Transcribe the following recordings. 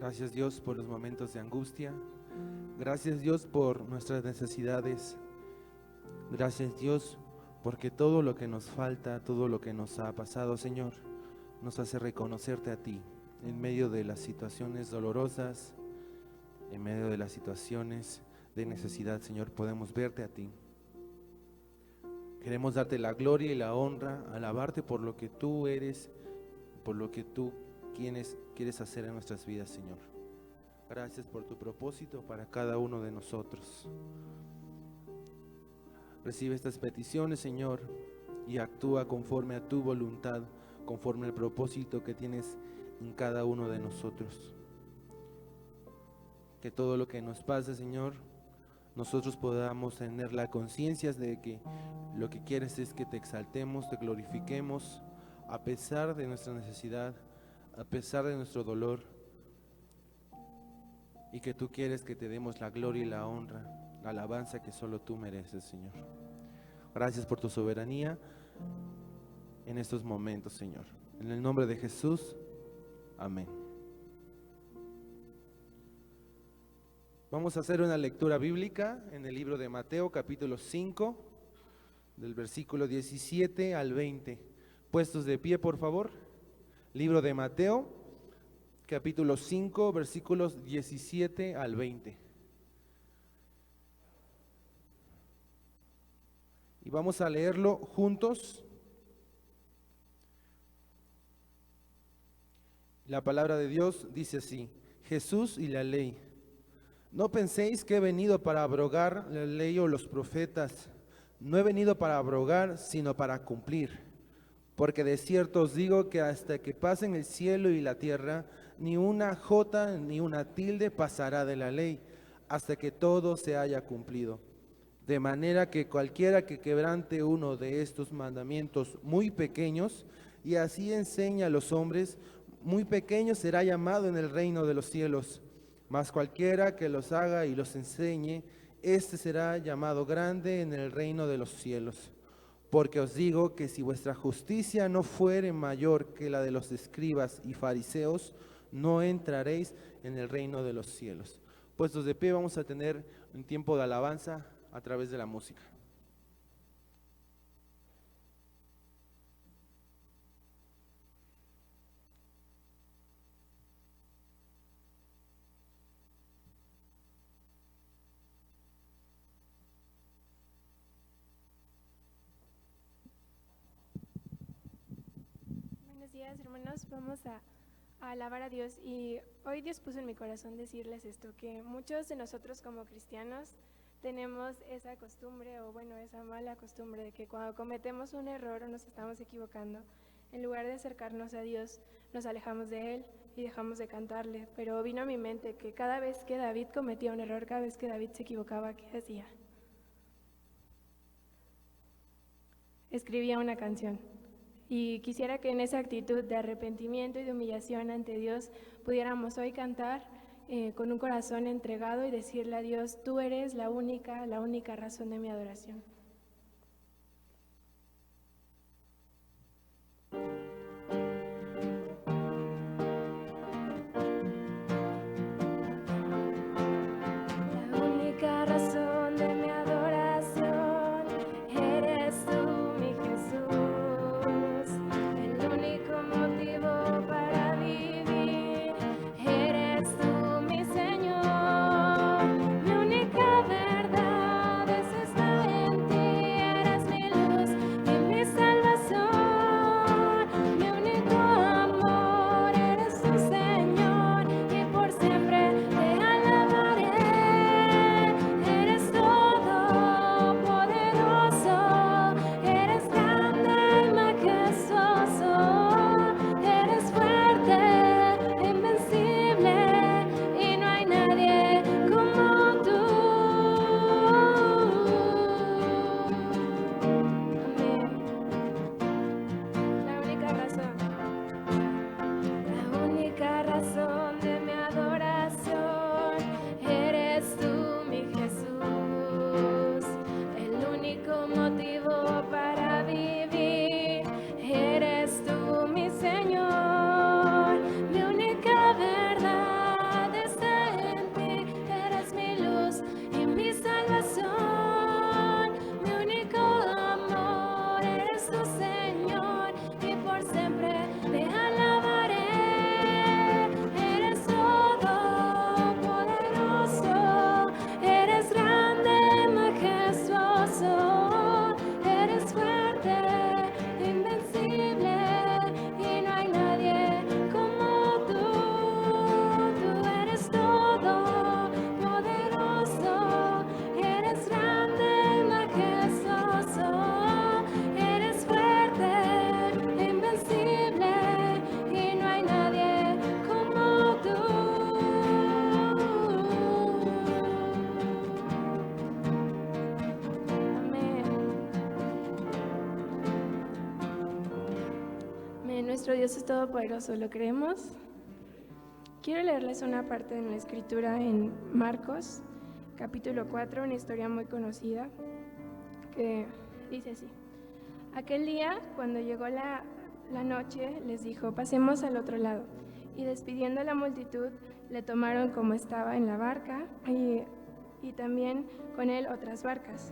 Gracias, Dios, por los momentos de angustia. Gracias, Dios, por nuestras necesidades. Gracias, Dios, porque todo lo que nos falta, todo lo que nos ha pasado, Señor, nos hace reconocerte a ti en medio de las situaciones dolorosas, en medio de las situaciones de necesidad. Señor, podemos verte a ti. Queremos darte la gloria y la honra, alabarte por lo que tú eres, por lo que tú quieres hacer en nuestras vidas, Señor. Gracias por tu propósito para cada uno de nosotros. Recibe estas peticiones, Señor, y actúa conforme a tu voluntad, conforme al propósito que tienes en cada uno de nosotros. Que todo lo que nos pase, Señor, nosotros podamos tener la conciencia de que lo que quieres es que te exaltemos, te glorifiquemos, a pesar de nuestra necesidad, a pesar de nuestro dolor, y que tú quieres que te demos la gloria y la honra, la alabanza que solo tú mereces, Señor. Gracias por tu soberanía en estos momentos, Señor. En el nombre de Jesús, amén. Vamos a hacer una lectura bíblica en el libro de Mateo, capítulo 5, del versículo 17 al 20. Puestos de pie, por favor. Libro de Mateo, capítulo 5, versículos 17 al 20. Y vamos a leerlo juntos. La palabra de Dios dice así: Jesús y la ley. No penséis que he venido para abrogar la ley o los profetas. No he venido para abrogar, sino para cumplir. Porque de cierto os digo que hasta que pasen el cielo y la tierra, ni una jota ni una tilde pasará de la ley, hasta que todo se haya cumplido. De manera que cualquiera que quebrante uno de estos mandamientos muy pequeños, y así enseña a los hombres, muy pequeño será llamado en el reino de los cielos. Mas cualquiera que los haga y los enseñe, éste será llamado grande en el reino de los cielos. Porque os digo que si vuestra justicia no fuere mayor que la de los escribas y fariseos, no entraréis en el reino de los cielos. Puestos de pie, vamos a tener un tiempo de alabanza a través de la música. Buenos días, hermanos. Vamos a alabar a Dios, y hoy Dios puso en mi corazón decirles esto, que muchos de nosotros como cristianos tenemos esa costumbre, o bueno, esa mala costumbre de que cuando cometemos un error o nos estamos equivocando, en lugar de acercarnos a Dios, nos alejamos de Él y dejamos de cantarle. Pero vino a mi mente que cada vez que David cometía un error, cada vez que David se equivocaba, ¿qué hacía? Escribía una canción. Y quisiera que en esa actitud de arrepentimiento y de humillación ante Dios pudiéramos hoy cantar con un corazón entregado y decirle a Dios: tú eres la única razón de mi adoración. La única razón de mi adoración eres tú, mi Jesús. El único motivo para vivir eres tú, mi Señor. Mi única verdad es estar en ti. nuestro Dios es todopoderoso, ¿lo creemos? Quiero leerles una parte de la escritura en Marcos, capítulo 4, una historia muy conocida, que dice así. Aquel día, cuando llegó la noche, les dijo, pasemos al otro lado. Y despidiendo a la multitud, le tomaron como estaba en la barca y también con él otras barcas.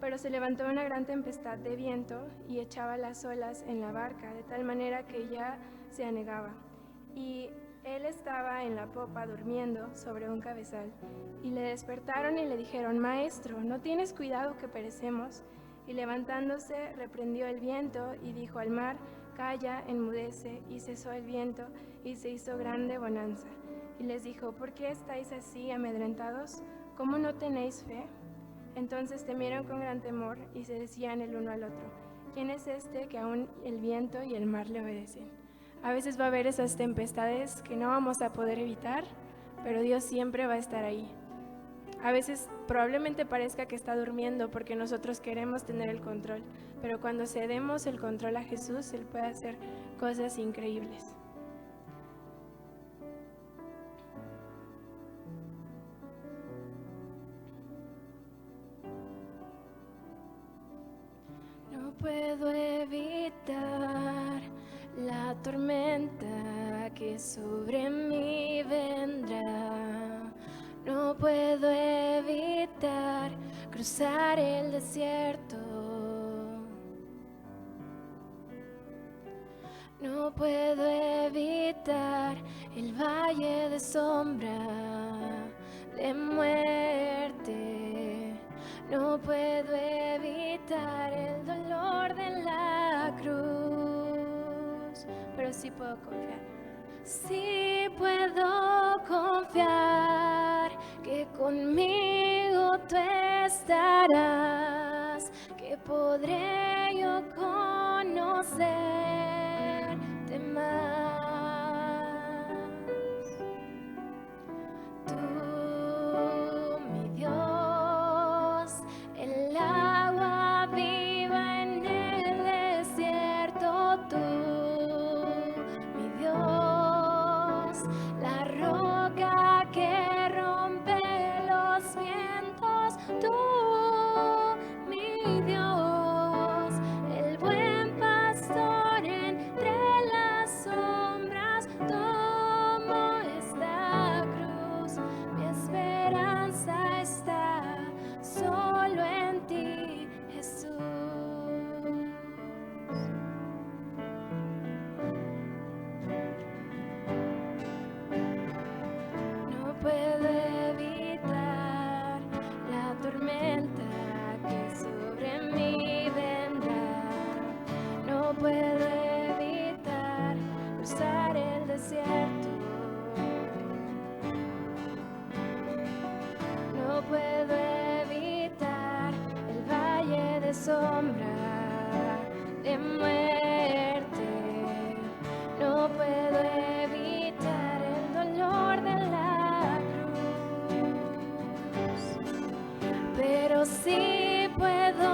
Pero se levantó una gran tempestad de viento y echaba las olas en la barca, de tal manera que ya se anegaba. Y él estaba en la popa durmiendo sobre un cabezal. Y le despertaron y le dijeron, Maestro, ¿no tienes cuidado que perecemos? Y levantándose, reprendió el viento y dijo al mar, Calla, enmudece, y cesó el viento, y se hizo grande bonanza. Y les dijo, ¿por qué estáis así amedrentados? ¿Cómo no tenéis fe? Entonces temieron con gran temor y se decían el uno al otro, ¿quién es este que aún el viento y el mar le obedecen? A veces va a haber esas tempestades que no vamos a poder evitar, pero Dios siempre va a estar ahí. A veces probablemente parezca que está durmiendo porque nosotros queremos tener el control, pero cuando cedemos el control a Jesús, Él puede hacer cosas increíbles. No puedo evitar la tormenta que sobre mí vendrá. No puedo evitar cruzar el desierto. No puedo evitar el valle de sombra de muerte. No puedo evitar el dolor de la cruz, pero sí puedo confiar. Sí puedo confiar que conmigo tú estarás, que podré yo conocerte más. Tú, mi Dios, el agua viva en el desierto, tú, mi Dios, la roca que rompe los vientos, tú, mi Dios, el buen pastor entre las sombras, tomo esta cruz, mi esperanza está solo en ti, Jesús. No puedo evitar la tormenta que sobre mí vendrá. No puedo evitar cruzar el desierto. No puedo evitar el valle de sombra de muerte. No puedo evitar el dolor de la cruz, pero sí puedo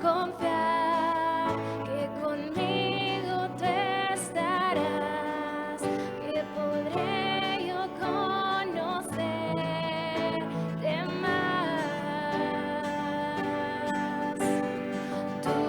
confiar que conmigo tú estarás, que podré yo conocerte más. Tú,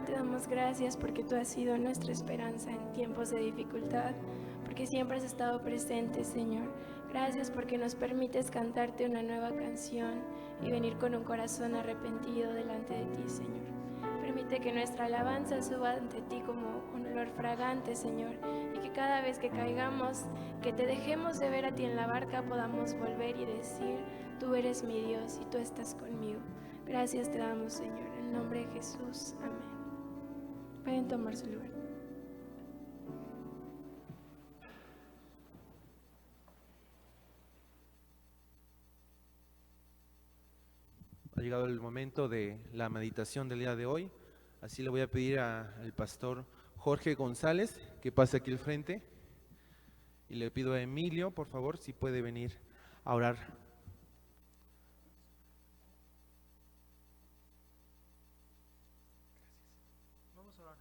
te damos gracias porque tú has sido nuestra esperanza en tiempos de dificultad, porque siempre has estado presente, Señor. Gracias porque nos permites cantarte una nueva canción y venir con un corazón arrepentido delante de ti, Señor. Permite que nuestra alabanza suba ante ti como un olor fragante, Señor, y que cada vez que caigamos, que te dejemos de ver a ti en la barca, podamos volver y decir: tú eres mi Dios y tú estás conmigo. Gracias te damos, Señor, en el nombre de Jesús. Amén. Pueden tomar su lugar. Ha llegado el momento de la meditación del día de hoy, así le voy a pedir al pastor Jorge González que pase aquí al frente y le pido a Emilio, por favor, si puede venir a orar. Vamos a orar.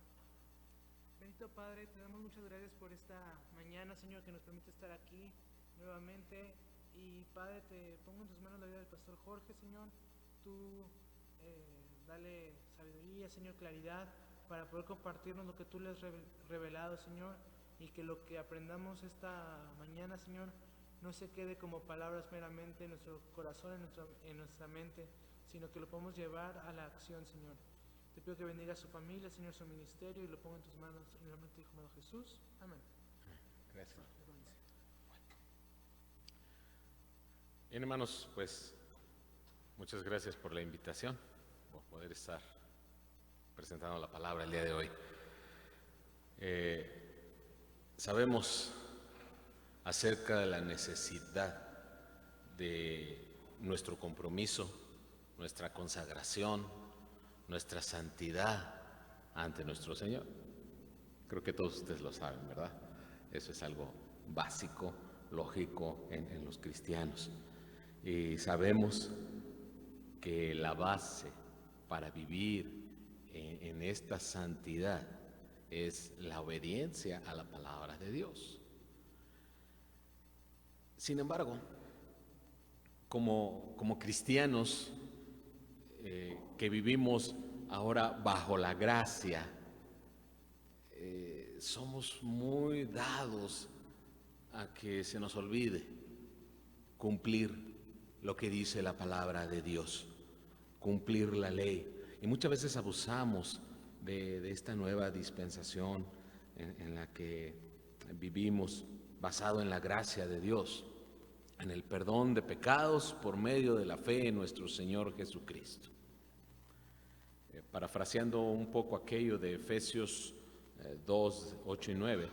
Bendito Padre, te damos muchas gracias por esta mañana, Señor, que nos permite estar aquí nuevamente. Y Padre, te pongo en tus manos la vida del pastor Jorge, Señor. Tú dale sabiduría, Señor, claridad, para poder compartirnos lo que tú le has revelado, Señor, y que lo que aprendamos esta mañana, Señor, no se quede como palabras meramente en nuestro corazón, en nuestra mente, sino que lo podamos llevar a la acción, Señor. Te pido que bendiga a su familia, Señor, su ministerio, y lo pongo en tus manos, en el nombre de tu Hijo amado Jesús. Amén. Gracias. Bien, hermanos, pues muchas gracias por la invitación, por poder estar presentando la palabra el día de hoy. Sabemos acerca de la necesidad de nuestro compromiso, nuestra consagración, nuestra santidad ante nuestro Señor. Creo que todos ustedes lo saben, ¿verdad? Eso es algo básico, lógico en los cristianos. Y sabemos que la base para vivir en esta santidad es la obediencia a la palabra de Dios. Sin embargo, como cristianos que vivimos ahora bajo la gracia, somos muy dados a que se nos olvide cumplir lo que dice la palabra de Dios, cumplir la ley. Y muchas veces abusamos de esta nueva dispensación en la que vivimos, basado en la gracia de Dios, en el perdón de pecados por medio de la fe en nuestro Señor Jesucristo. Parafraseando un poco aquello de Efesios 2, 8 y 9,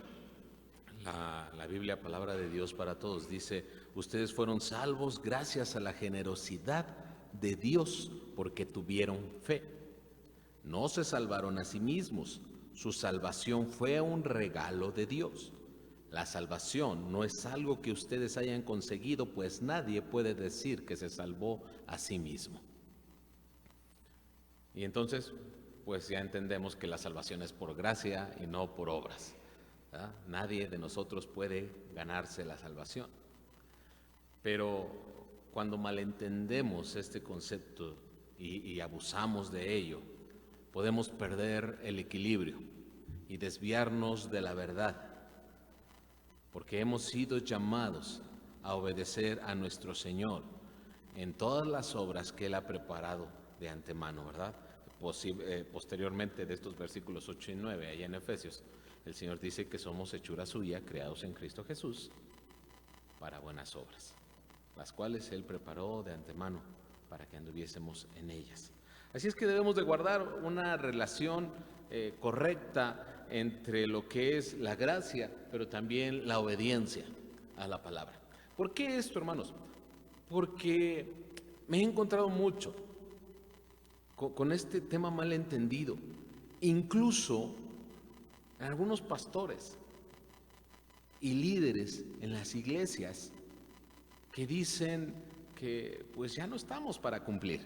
la Biblia, palabra de Dios para todos, dice: ustedes fueron salvos gracias a la generosidad de Dios porque tuvieron fe. No se salvaron a sí mismos, su salvación fue un regalo de Dios. La salvación no es algo que ustedes hayan conseguido, pues nadie puede decir que se salvó a sí mismo. Y entonces, pues ya entendemos que la salvación es por gracia y no por obras, ¿verdad? Nadie de nosotros puede ganarse la salvación. Pero cuando malentendemos este concepto y abusamos de ello, podemos perder el equilibrio y desviarnos de la verdad, porque hemos sido llamados a obedecer a nuestro Señor en todas las obras que Él ha preparado de antemano, ¿verdad? Posteriormente de estos versículos 8 y 9, allá en Efesios, el Señor dice que somos hechura suya, creados en Cristo Jesús, para buenas obras, las cuales Él preparó de antemano para que anduviésemos en ellas. Así es que debemos de guardar una relación correcta entre lo que es la gracia, pero también la obediencia a la palabra. ¿Por qué esto, hermanos? Porque me he encontrado mucho con este tema mal entendido, incluso en algunos pastores y líderes en las iglesias que dicen que pues ya no estamos para cumplir.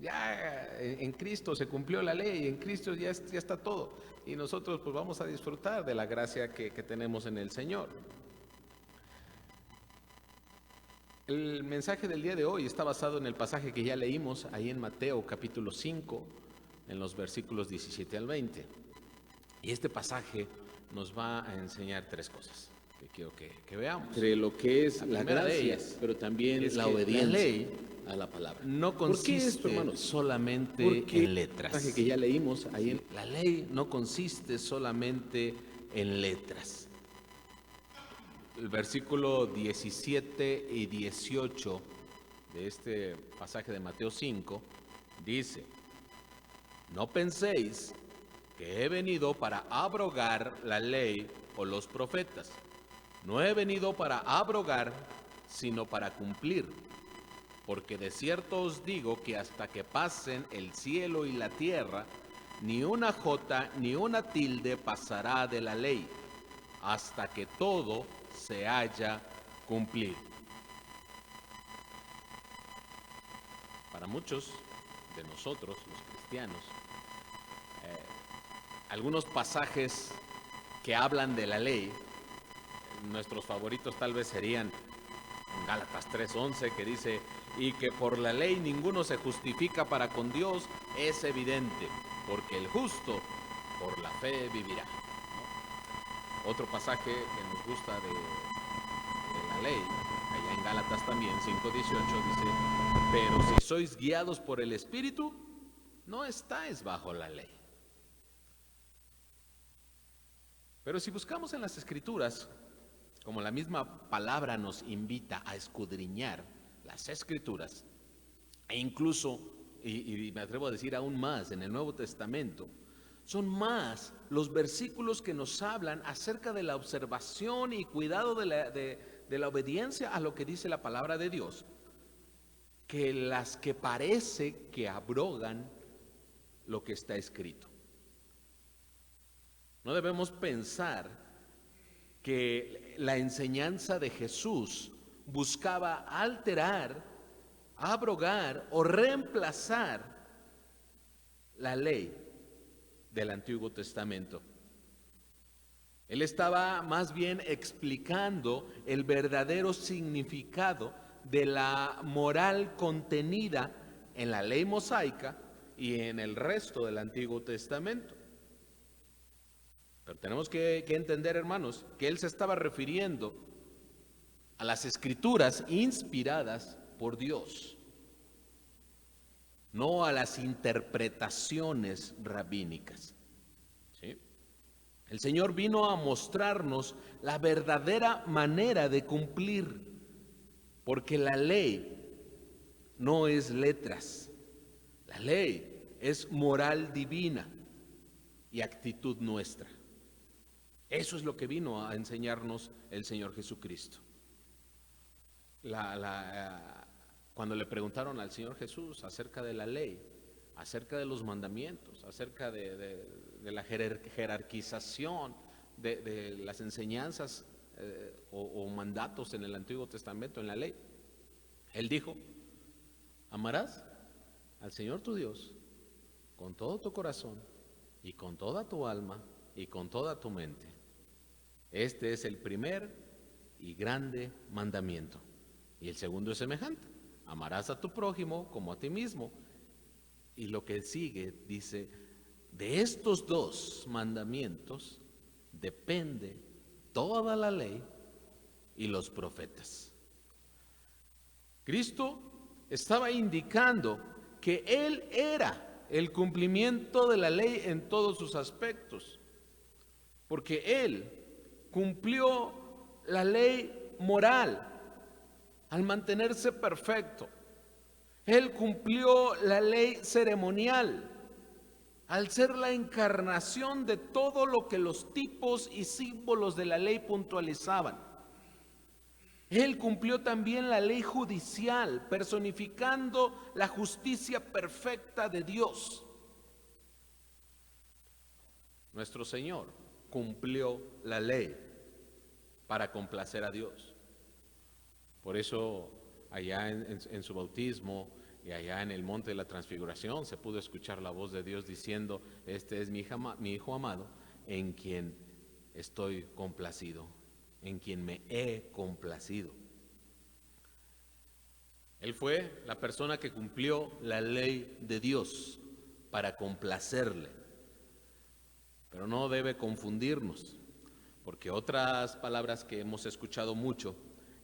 Ya en Cristo se cumplió la ley, en Cristo ya está todo. Y nosotros pues vamos a disfrutar de la gracia que tenemos en el Señor. El mensaje del día de hoy está basado en el pasaje que ya leímos ahí en Mateo capítulo 5, en los versículos 17 al 20. Y este pasaje nos va a enseñar tres cosas que quiero que veamos. Entre lo que es la primera de gracia, ellas pero también es la que obediencia la ley a la palabra. no ¿Por qué esto, consiste hermanos? solamente Porque en letras. el pasaje que ya leímos ahí en La ley no consiste solamente en letras. El versículo 17 y 18 de este pasaje de Mateo 5 dice: no penséis que he venido para abrogar la ley o los profetas. No he venido para abrogar, sino para cumplir. Porque de cierto os digo que hasta que pasen el cielo y la tierra, ni una jota ni una tilde pasará de la ley, hasta que todo se haya cumplido. Para muchos de nosotros, los cristianos, algunos pasajes que hablan de la ley, nuestros favoritos tal vez serían Gálatas 3:11, que dice: y que por la ley ninguno se justifica para con Dios, es evidente, porque el justo por la fe vivirá. ¿No? Otro pasaje que nos gusta de la ley, allá en Gálatas también, 5:18, dice: pero si sois guiados por el Espíritu, no estáis bajo la ley. Pero si buscamos en las Escrituras, como la misma palabra nos invita a escudriñar las Escrituras, e incluso, y me atrevo a decir aún más, en el Nuevo Testamento, son más los versículos que nos hablan acerca de la observación y cuidado de la obediencia a lo que dice la palabra de Dios, que las que parece que abrogan lo que está escrito. No debemos pensar que la enseñanza de Jesús buscaba alterar, abrogar o reemplazar la ley del Antiguo Testamento. Él estaba más bien explicando el verdadero significado de la moral contenida en la ley mosaica y en el resto del Antiguo Testamento. Pero tenemos que entender, hermanos, que él se estaba refiriendo a las Escrituras inspiradas por Dios, no a las interpretaciones rabínicas. ¿Sí? El Señor vino a mostrarnos la verdadera manera de cumplir, porque la ley no es letras, la ley es moral divina y actitud nuestra. Eso es lo que vino a enseñarnos el Señor Jesucristo. Cuando le preguntaron al Señor Jesús acerca de la ley, acerca de los mandamientos, acerca de la jerarquización de las enseñanzas o mandatos en el Antiguo Testamento, en la ley, Él dijo: amarás al Señor tu Dios con todo tu corazón y con toda tu alma y con toda tu mente. Este es el primer y grande mandamiento. Y el segundo es semejante: amarás a tu prójimo como a ti mismo. Y lo que sigue dice: de estos dos mandamientos depende toda la ley y los profetas. Cristo estaba indicando que Él era el cumplimiento de la ley en todos sus aspectos, porque Él cumplió la ley moral al mantenerse perfecto. Él cumplió la ley ceremonial al ser la encarnación de todo lo que los tipos y símbolos de la ley puntualizaban. Él cumplió también la ley judicial, personificando la justicia perfecta de Dios. Nuestro Señor cumplió la ley para complacer a Dios. Por eso allá en su bautismo y allá en el monte de la transfiguración se pudo escuchar la voz de Dios diciendo: este es mi hijo amado, en quien estoy complacido, en quien me he complacido. Él fue la persona que cumplió la ley de Dios para complacerle. Pero no debe confundirnos, porque otras palabras que hemos escuchado mucho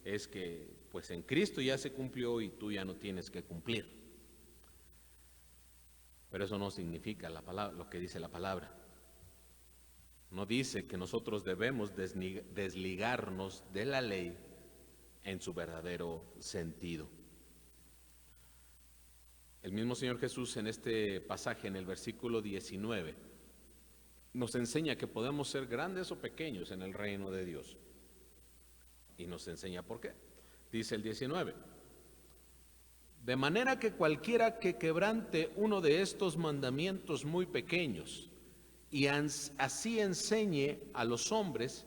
es que pues en Cristo ya se cumplió y tú ya no tienes que cumplir. Pero eso no significa la palabra, lo que dice la palabra. No dice que nosotros debemos desligarnos de la ley en su verdadero sentido. El mismo Señor Jesús en este pasaje, en el versículo 19, nos enseña que podemos ser grandes o pequeños en el reino de Dios. Y nos enseña por qué. Dice el 19: de manera que cualquiera que quebrante uno de estos mandamientos muy pequeños y así enseñe a los hombres,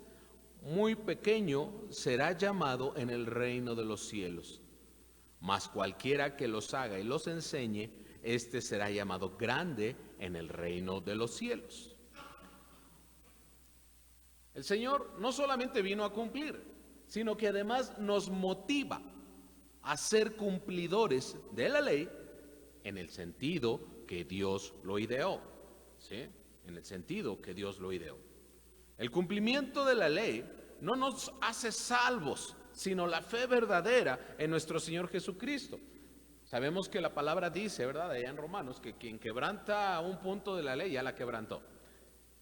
muy pequeño será llamado en el reino de los cielos. Mas cualquiera que los haga y los enseñe, éste será llamado grande en el reino de los cielos. El Señor no solamente vino a cumplir, sino que además nos motiva a ser cumplidores de la ley en el sentido que Dios lo ideó, ¿sí? En el sentido que Dios lo ideó. El cumplimiento de la ley no nos hace salvos, sino la fe verdadera en nuestro Señor Jesucristo. Sabemos que la palabra dice, ¿verdad?, allá en Romanos, que quien quebranta un punto de la ley ya la quebrantó.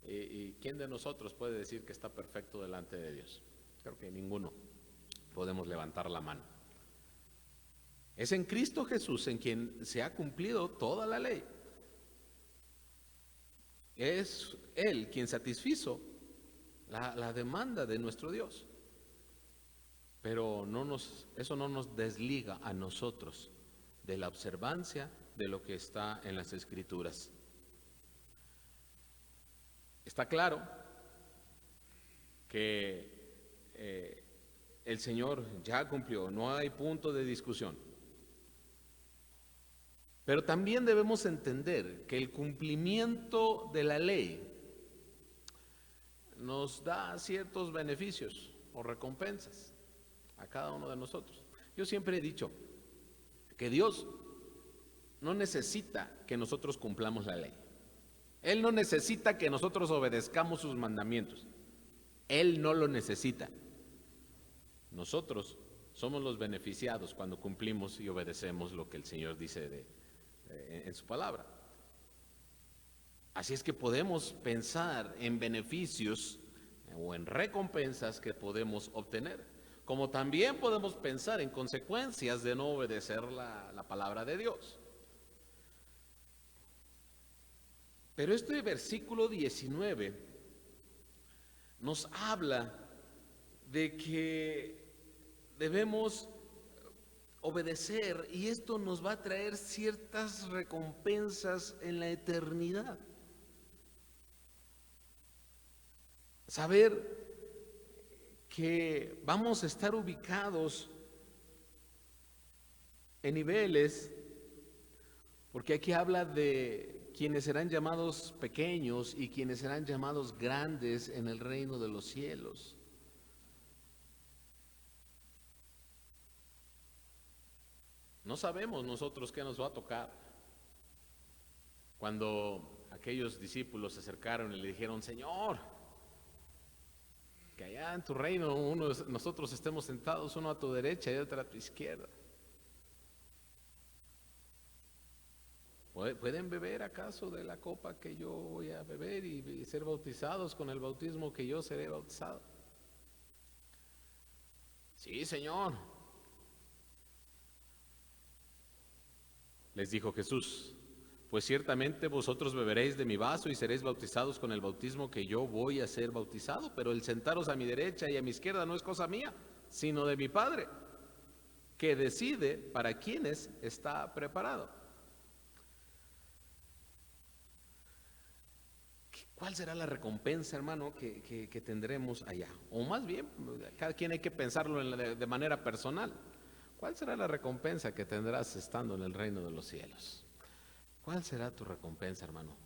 ¿Y quién de nosotros puede decir que está perfecto delante de Dios? Creo que ninguno. Podemos levantar la mano. Es en Cristo Jesús en quien se ha cumplido toda la ley. Es Él quien satisfizo la demanda de nuestro Dios. Pero eso no nos desliga a nosotros de la observancia de lo que está en las Escrituras. Está claro que el Señor ya cumplió, no hay punto de discusión. Pero también debemos entender que el cumplimiento de la ley nos da ciertos beneficios o recompensas a cada uno de nosotros. Yo siempre he dicho que Dios no necesita que nosotros cumplamos la ley. Él no necesita que nosotros obedezcamos sus mandamientos. Él no lo necesita. Nosotros somos los beneficiados cuando cumplimos y obedecemos lo que el Señor dice en su palabra. Así es que podemos pensar en beneficios o en recompensas que podemos obtener, como también podemos pensar en consecuencias de no obedecer la palabra de Dios. Pero este versículo 19 nos habla de que debemos obedecer y esto nos va a traer ciertas recompensas en la eternidad. Saber que vamos a estar ubicados en niveles, porque aquí habla de quienes serán llamados pequeños y quienes serán llamados grandes en el reino de los cielos. No sabemos nosotros qué nos va a tocar. Cuando aquellos discípulos se acercaron y le dijeron: Señor, que allá en tu reino nosotros estemos sentados, uno a tu derecha y otro a tu izquierda. ¿Pueden beber acaso de la copa que yo voy a beber y ser bautizados con el bautismo que yo seré bautizado? Sí, Señor. Les dijo Jesús: pues ciertamente vosotros beberéis de mi vaso y seréis bautizados con el bautismo que yo voy a ser bautizado, pero el sentaros a mi derecha y a mi izquierda no es cosa mía, sino de mi Padre, que decide para quienes está preparado. ¿Cuál será la recompensa, hermano, que tendremos allá? O más bien, cada quien hay que pensarlo de manera personal. ¿Cuál será la recompensa que tendrás estando en el reino de los cielos? ¿Cuál será tu recompensa, hermano?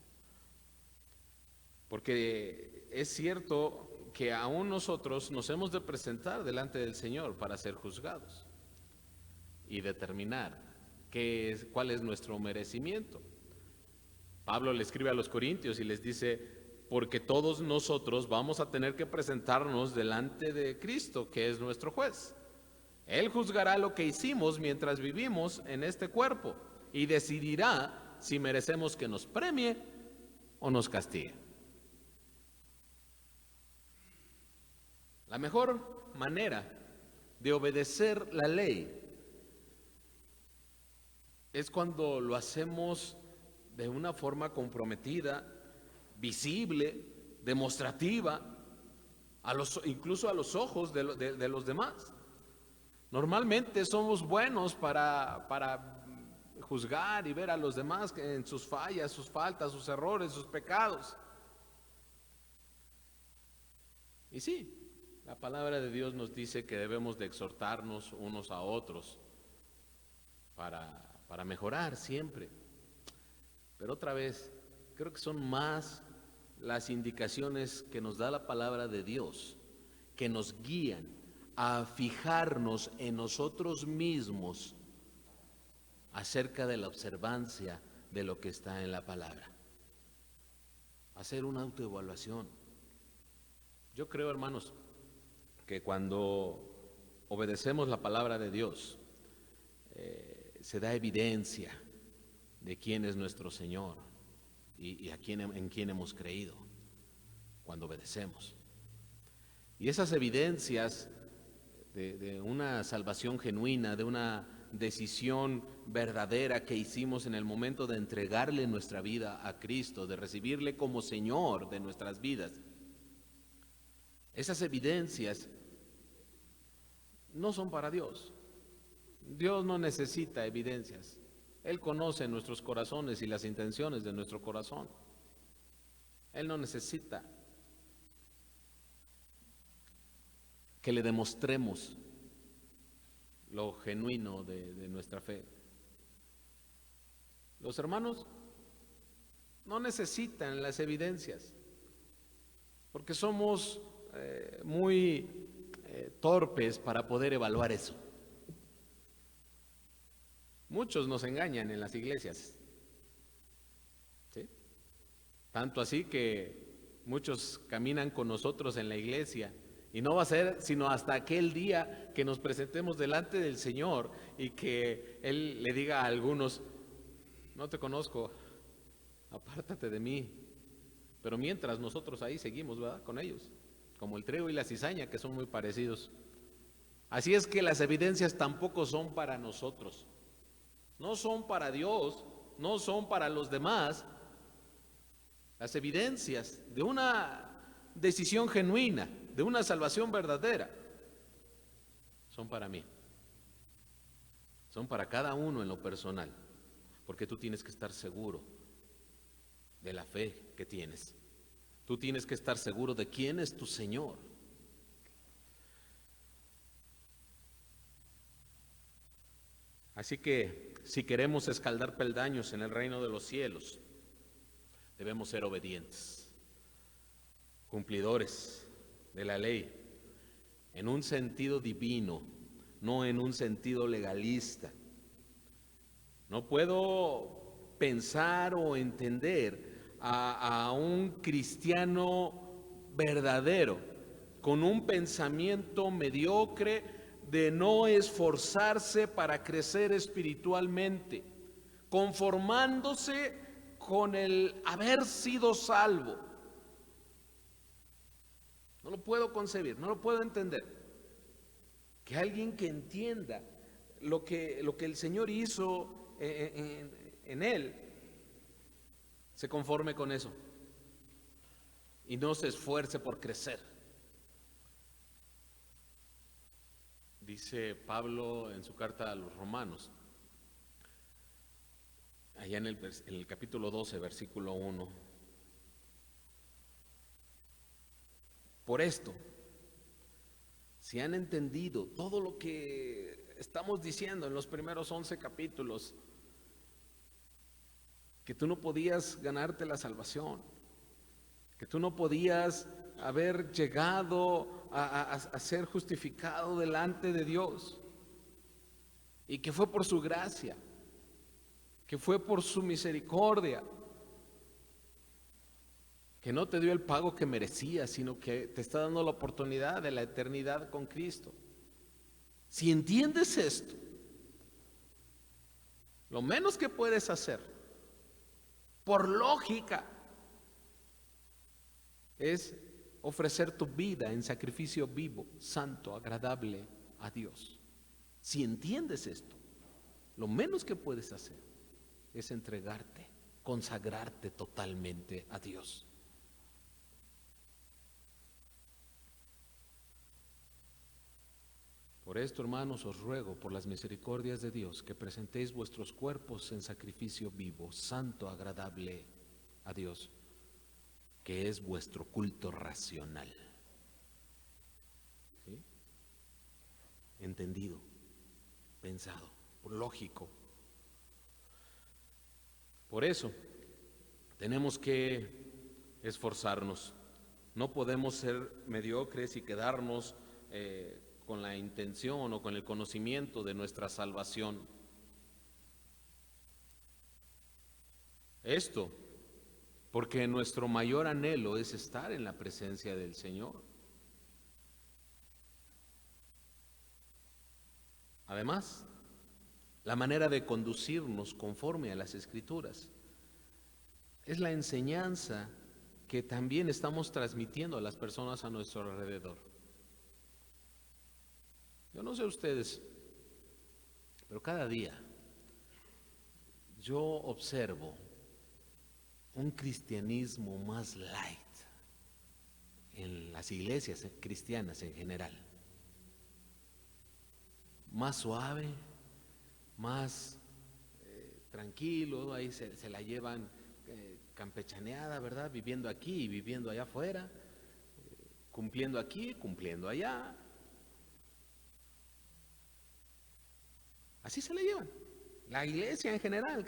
Porque es cierto que aún nosotros nos hemos de presentar delante del Señor para ser juzgados y determinar cuál es nuestro merecimiento. Pablo le escribe a los Corintios y les dice, porque todos nosotros vamos a tener que presentarnos delante de Cristo, que es nuestro juez. Él juzgará lo que hicimos mientras vivimos en este cuerpo y decidirá si merecemos que nos premie o nos castigue. La mejor manera de obedecer la ley es cuando lo hacemos de una forma comprometida, visible, demostrativa, incluso a los ojos de los demás. Normalmente somos buenos para juzgar y ver a los demás en sus fallas, sus faltas, sus errores, sus pecados. Y sí, la palabra de Dios nos dice que debemos de exhortarnos unos a otros para mejorar siempre. Pero otra vez, creo que son más las indicaciones que nos da la palabra de Dios, que nos guían a fijarnos en nosotros mismos acerca de la observancia de lo que está en la palabra. Hacer una autoevaluación. Yo creo, hermanos, que cuando obedecemos la palabra de Dios, se da evidencia de quién es nuestro Señor y en quién hemos creído cuando obedecemos. Y esas evidencias de una salvación genuina, de una decisión verdadera que hicimos en el momento de entregarle nuestra vida a Cristo, de recibirle como Señor de nuestras vidas, esas evidencias no son para Dios. Dios no necesita evidencias. Él conoce nuestros corazones y las intenciones de nuestro corazón. Él no necesita que le demostremos lo genuino de nuestra fe. Los hermanos no necesitan las evidencias, porque somos muy torpes para poder evaluar eso. Muchos nos engañan en las iglesias, ¿sí? Tanto así que muchos caminan con nosotros en la iglesia y no va a ser sino hasta aquel día que nos presentemos delante del Señor y que Él le diga a algunos, no te conozco, apártate de mí. Pero mientras nosotros ahí seguimos, ¿verdad?, con ellos, como el trigo y la cizaña, que son muy parecidos. Así es que las evidencias tampoco son para nosotros. No son para Dios, no son para los demás. Las evidencias de una decisión genuina, de una salvación verdadera, son para mí. Son para cada uno en lo personal, porque tú tienes que estar seguro de la fe que tienes. Tú tienes que estar seguro de quién es tu Señor. Así que si queremos escalar peldaños en el reino de los cielos, debemos ser obedientes, cumplidores de la ley, en un sentido divino, no en un sentido legalista. No puedo pensar o entender a un cristiano verdadero con un pensamiento mediocre de no esforzarse para crecer espiritualmente, conformándose con el haber sido salvo. No lo puedo concebir, no lo puedo entender. Que alguien que entienda lo que el Señor hizo en él, se conforme con eso y no se esfuerce por crecer. Dice Pablo en su carta a los Romanos, allá en el capítulo 12, versículo 1. Por esto, si han entendido todo lo que estamos diciendo en los primeros 11 capítulos, que tú no podías ganarte la salvación, que tú no podías haber llegado a ser justificado delante de Dios, y que fue por su gracia, que fue por su misericordia, que no te dio el pago que merecías, sino que te está dando la oportunidad de la eternidad con Cristo. Si entiendes esto, lo menos que puedes hacer, por lógica, es ofrecer tu vida en sacrificio vivo, santo, agradable a Dios. Si entiendes esto, lo menos que puedes hacer es entregarte, consagrarte totalmente a Dios. Por esto, hermanos, os ruego por las misericordias de Dios que presentéis vuestros cuerpos en sacrificio vivo, santo, agradable a Dios, que es vuestro culto racional. ¿Sí? Entendido, pensado, lógico. Por eso, tenemos que esforzarnos. No podemos ser mediocres y quedarnos con la intención o con el conocimiento de nuestra salvación. Esto porque nuestro mayor anhelo es estar en la presencia del Señor. Además, la manera de conducirnos conforme a las Escrituras es la enseñanza que también estamos transmitiendo a las personas a nuestro alrededor. Yo no sé ustedes, pero cada día yo observo un cristianismo más light en las iglesias cristianas en general. Más suave, más tranquilo, ahí se la llevan campechaneada, ¿verdad? Viviendo aquí y viviendo allá afuera, cumpliendo aquí, cumpliendo allá. Así se la llevan. La iglesia en general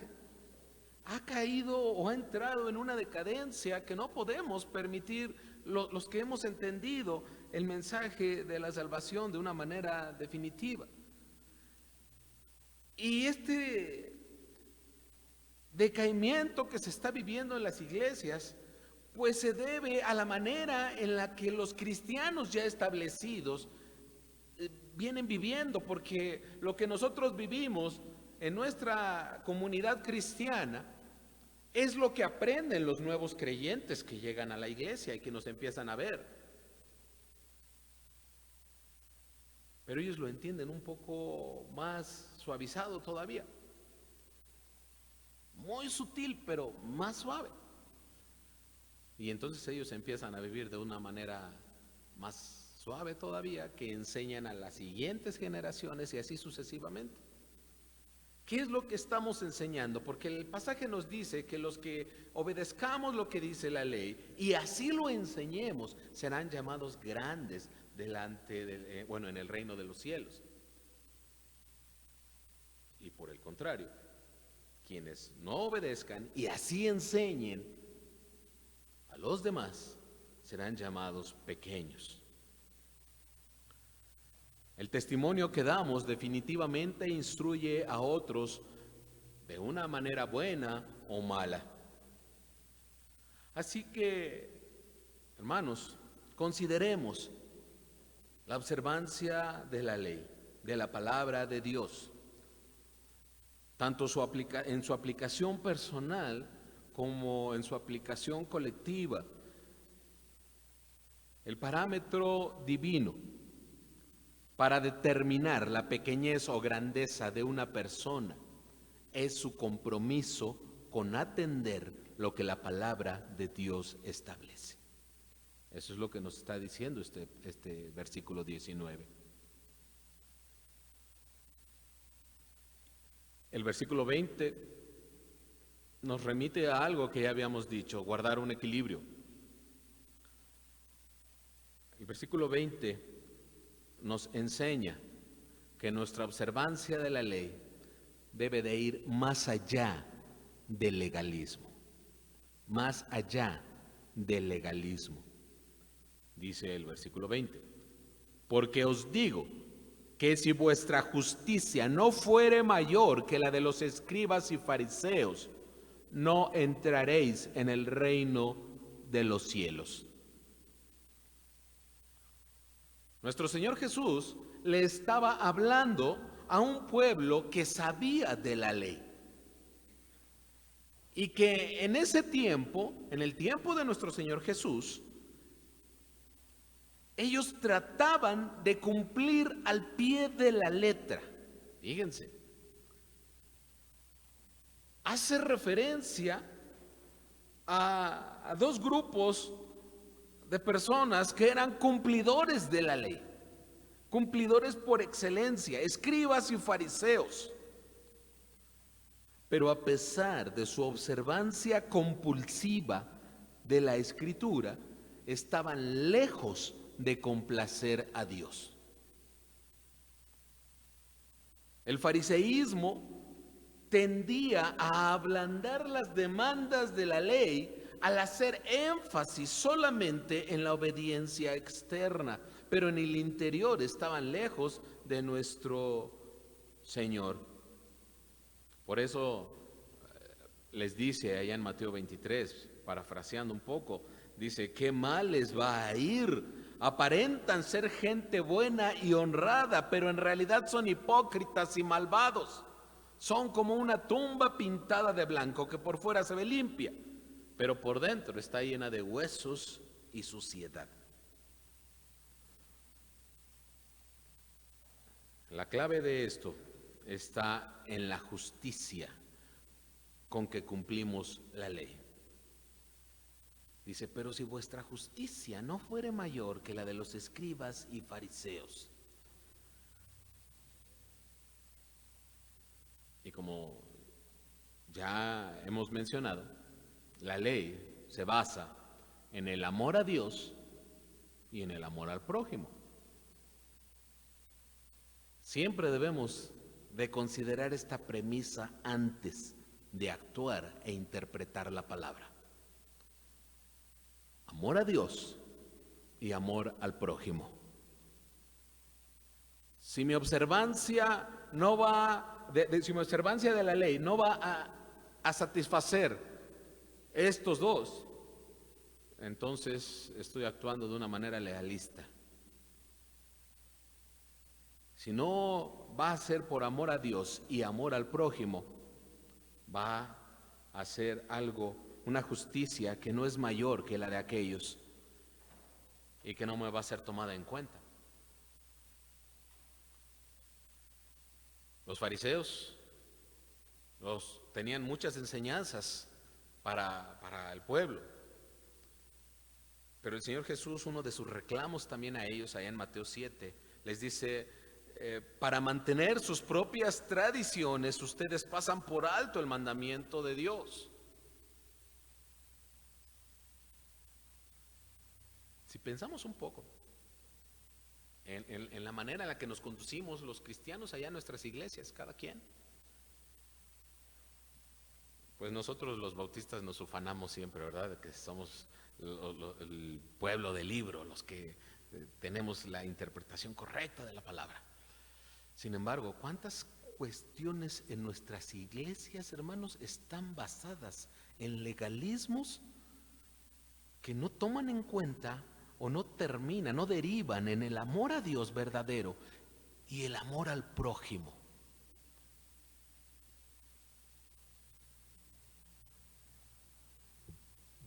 ha caído o ha entrado en una decadencia que no podemos permitir los que hemos entendido el mensaje de la salvación de una manera definitiva. Y este decaimiento que se está viviendo en las iglesias, pues se debe a la manera en la que los cristianos ya establecidos vienen viviendo, porque lo que nosotros vivimos en nuestra comunidad cristiana es lo que aprenden los nuevos creyentes que llegan a la iglesia y que nos empiezan a ver. Pero ellos lo entienden un poco más suavizado todavía. Muy sutil, pero más suave. Y entonces ellos empiezan a vivir de una manera más suave todavía, que enseñan a las siguientes generaciones y así sucesivamente. ¿Qué es lo que estamos enseñando? Porque el pasaje nos dice que los que obedezcamos lo que dice la ley y así lo enseñemos, serán llamados grandes delante del, en el reino de los cielos. Y por el contrario, quienes no obedezcan y así enseñen a los demás, serán llamados pequeños. El testimonio que damos definitivamente instruye a otros de una manera buena o mala. Así que, hermanos, consideremos la observancia de la ley, de la palabra de Dios, tanto en su aplicación personal como en su aplicación colectiva. El parámetro divino para determinar la pequeñez o grandeza de una persona es su compromiso con atender lo que la palabra de Dios establece. Eso es lo que nos está diciendo este versículo 19. El versículo 20 nos remite a algo que ya habíamos dicho, guardar un equilibrio. El versículo 20 nos enseña que nuestra observancia de la ley debe de ir más allá del legalismo, más allá del legalismo. Dice el versículo 20, porque os digo que si vuestra justicia no fuere mayor que la de los escribas y fariseos, no entraréis en el reino de los cielos. Nuestro Señor Jesús le estaba hablando a un pueblo que sabía de la ley. Y que en ese tiempo, en el tiempo de nuestro Señor Jesús, ellos trataban de cumplir al pie de la letra. Fíjense. Hace referencia a dos grupos de personas que eran cumplidores de la ley, cumplidores por excelencia, escribas y fariseos. Pero a pesar de su observancia compulsiva de la Escritura, estaban lejos de complacer a Dios. El fariseísmo tendía a ablandar las demandas de la ley al hacer énfasis solamente en la obediencia externa, pero en el interior estaban lejos de nuestro Señor. Por eso les dice allá en Mateo 23, parafraseando un poco, dice, qué mal les va a ir. Aparentan ser gente buena y honrada, pero en realidad son hipócritas y malvados. Son como una tumba pintada de blanco que por fuera se ve limpia, pero por dentro está llena de huesos y suciedad. La clave de esto está en la justicia con que cumplimos la ley. Dice, pero si vuestra justicia no fuere mayor que la de los escribas y fariseos. Y como ya hemos mencionado, la ley se basa en el amor a Dios y en el amor al prójimo. Siempre debemos de considerar esta premisa antes de actuar e interpretar la palabra. Amor a Dios y amor al prójimo. Si mi observancia no va, si mi observancia de la ley no va a satisfacer estos dos, entonces estoy actuando de una manera legalista. Si no va a ser por amor a Dios y amor al prójimo, va a ser algo, una justicia que no es mayor que la de aquellos y que no me va a ser tomada en cuenta. Los fariseos tenían muchas enseñanzas para el pueblo, pero el Señor Jesús, uno de sus reclamos también a ellos, allá en Mateo 7, les dice, para mantener sus propias tradiciones, ustedes pasan por alto el mandamiento de Dios. Si pensamos un poco en la manera en la que nos conducimos los cristianos allá en nuestras iglesias, cada quien, pues nosotros los bautistas nos ufanamos siempre, ¿verdad?, de que somos el pueblo del libro, los que tenemos la interpretación correcta de la palabra. Sin embargo, ¿cuántas cuestiones en nuestras iglesias, hermanos, están basadas en legalismos que no toman en cuenta o no terminan, no derivan en el amor a Dios verdadero y el amor al prójimo?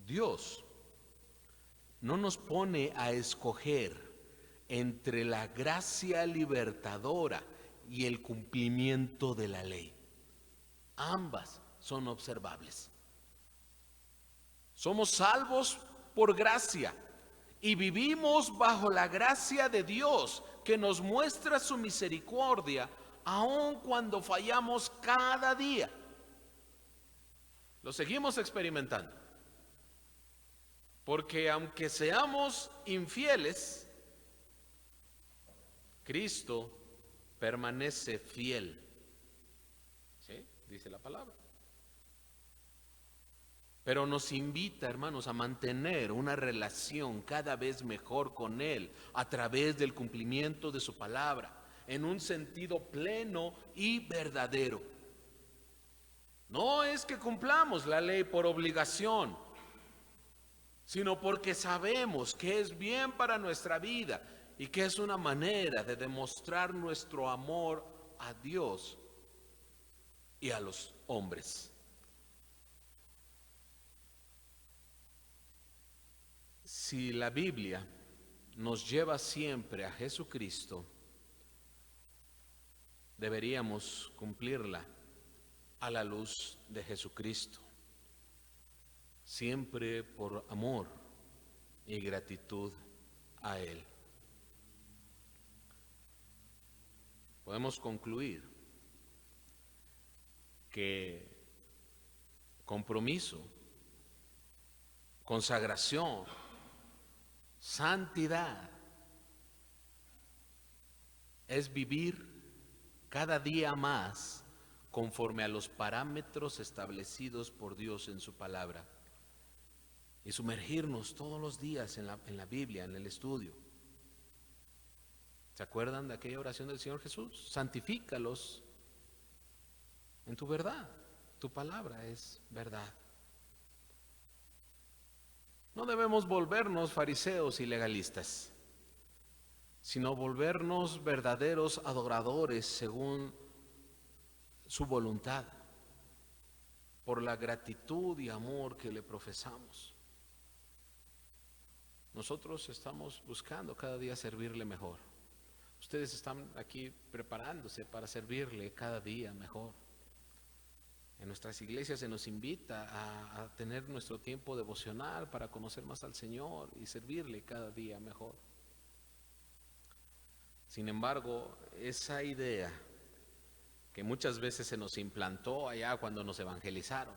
Dios no nos pone a escoger entre la gracia libertadora y el cumplimiento de la ley. Ambas son observables. Somos salvos por gracia y vivimos bajo la gracia de Dios, que nos muestra su misericordia aun cuando fallamos cada día. Lo seguimos experimentando, porque aunque seamos infieles, Cristo permanece fiel. ¿Sí? Dice la palabra. Pero nos invita, hermanos, a mantener una relación cada vez mejor con Él a través del cumplimiento de su palabra, en un sentido pleno y verdadero. No es que cumplamos la ley por obligación, sino porque sabemos que es bien para nuestra vida y que es una manera de demostrar nuestro amor a Dios y a los hombres. Si la Biblia nos lleva siempre a Jesucristo, deberíamos cumplirla a la luz de Jesucristo, siempre por amor y gratitud a Él. Podemos concluir que compromiso, consagración, santidad es vivir cada día más conforme a los parámetros establecidos por Dios en su palabra y sumergirnos todos los días en la Biblia, en el estudio. ¿Se acuerdan de aquella oración del Señor Jesús? Santifícalos en tu verdad, tu palabra es verdad. No debemos volvernos fariseos y legalistas, sino volvernos verdaderos adoradores según su voluntad, por la gratitud y amor que le profesamos. Nosotros estamos buscando cada día servirle mejor. Ustedes están aquí preparándose para servirle cada día mejor. En nuestras iglesias se nos invita a tener nuestro tiempo devocional para conocer más al Señor y servirle cada día mejor. Sin embargo, esa idea que muchas veces se nos implantó allá cuando nos evangelizaron,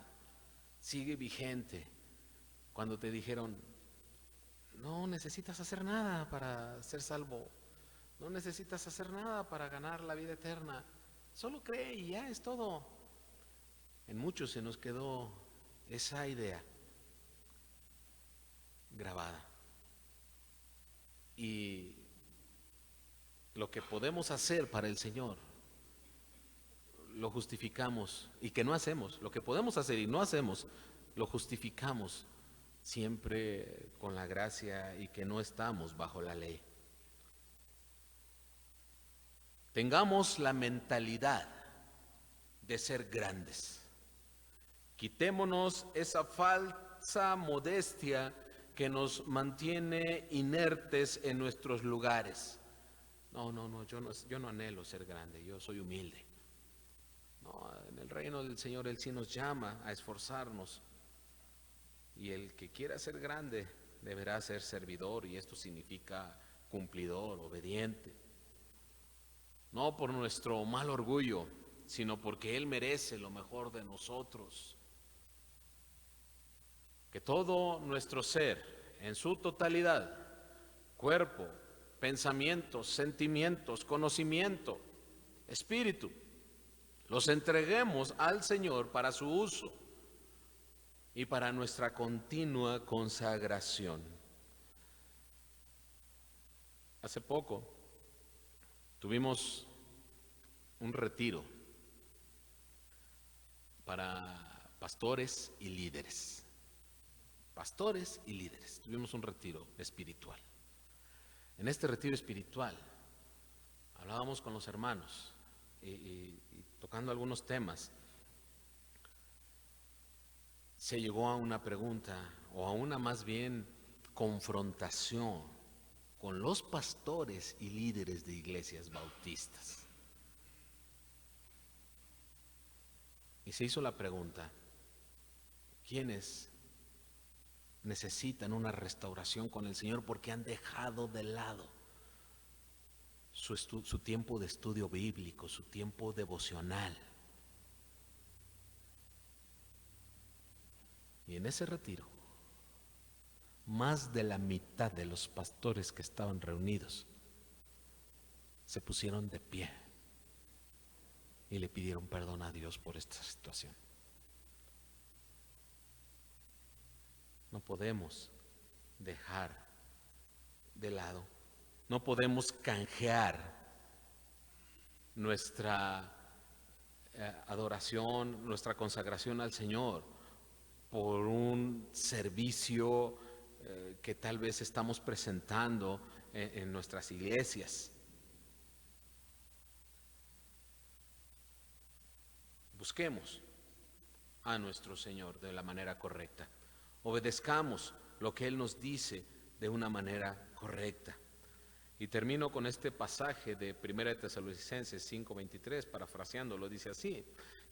sigue vigente cuando te dijeron, no necesitas hacer nada para ser salvo, no necesitas hacer nada para ganar la vida eterna, solo cree y ya es todo. En muchos se nos quedó esa idea grabada. Y lo que podemos hacer para el Señor, lo justificamos y que no hacemos. Lo que podemos hacer y no hacemos, lo justificamos siempre con la gracia y que no estamos bajo la ley. Tengamos la mentalidad de ser grandes. Quitémonos esa falsa modestia que nos mantiene inertes en nuestros lugares. No, yo no anhelo ser grande, yo soy humilde. No, en el reino del Señor Él sí nos llama a esforzarnos. Y el que quiera ser grande deberá ser servidor, y esto significa cumplidor, obediente. No por nuestro mal orgullo, sino porque Él merece lo mejor de nosotros. Que todo nuestro ser, en su totalidad, cuerpo, pensamientos, sentimientos, conocimiento, espíritu, los entreguemos al Señor para su uso y para nuestra continua consagración. Hace poco tuvimos un retiro para pastores y líderes. Pastores y líderes. Tuvimos un retiro espiritual. En este retiro espiritual hablábamos con los hermanos y tocando algunos temas. Se llegó a una pregunta, o a una más bien confrontación con los pastores y líderes de iglesias bautistas. Y se hizo la pregunta, ¿quiénes necesitan una restauración con el Señor porque han dejado de lado su tiempo de estudio bíblico, su tiempo devocional? Y en ese retiro, más de la mitad de los pastores que estaban reunidos se pusieron de pie y le pidieron perdón a Dios por esta situación. No podemos dejar de lado, no podemos canjear nuestra adoración, nuestra consagración al Señor por un servicio que tal vez estamos presentando en nuestras iglesias. Busquemos a nuestro Señor de la manera correcta. Obedezcamos lo que Él nos dice de una manera correcta. Y termino con este pasaje de 1 Tesalonicenses 5:23, parafraseándolo, dice así: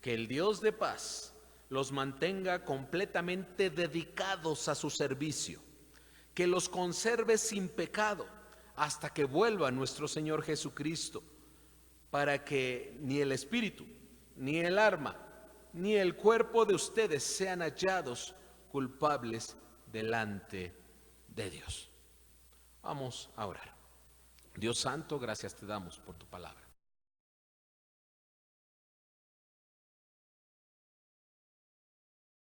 que el Dios de paz los mantenga completamente dedicados a su servicio, que los conserve sin pecado hasta que vuelva nuestro Señor Jesucristo, para que ni el espíritu, ni el alma, ni el cuerpo de ustedes sean hallados culpables delante de Dios. Vamos a orar. Dios santo, gracias te damos por tu palabra.